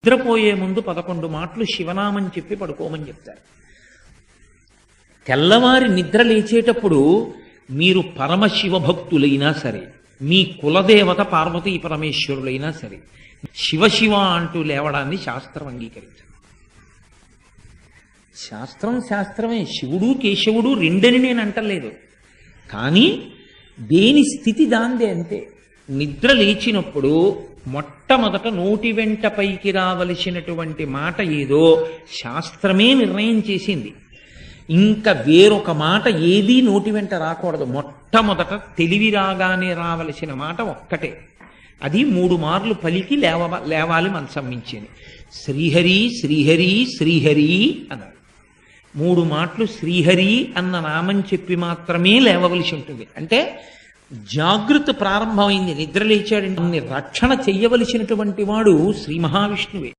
నిద్రపోయే ముందు 11 మాటలు శివనామం చెప్పి పడుకోమని చెప్తారు. తెల్లవారి నిద్ర లేచేటప్పుడు మీరు పరమశివ భక్తులైనా సరే, మీ కులదేవత పార్వతీ పరమేశ్వరులైనా సరే, శివ అంటూ లేవడాన్ని శాస్త్రం అంగీకరించదు. శాస్త్రమే. శివుడు కేశవుడు రెండని నేను అంటలేదు, కానీ దేని స్థితి దాందే అంతే. నిద్ర లేచినప్పుడు మొట్టమొదట నోటి వెంట పైకి రావలసినటువంటి మాట ఏదో శాస్త్రమే నిర్ణయం చేసింది. ఇంకా వేరొక మాట ఏదీ నోటి వెంట రాకూడదు. మొట్టమొదట తెలివి రాగానే రావలసిన మాట ఒక్కటే, అది 3 మార్లు పలికి లేవాలి మనసం మించింది. శ్రీహరి శ్రీహరి శ్రీహరి అన్నారు. 3 మాటలు శ్రీహరి అన్న నామం చెప్పి మాత్రమే లేవవలసి ఉంటుంది. అంటే జాగృతి ప్రారంభమైంది. నిద్ర లేచాడంటే రక్షణ చెయ్యవలసినటువంటి వాడు శ్రీ మహావిష్ణువే.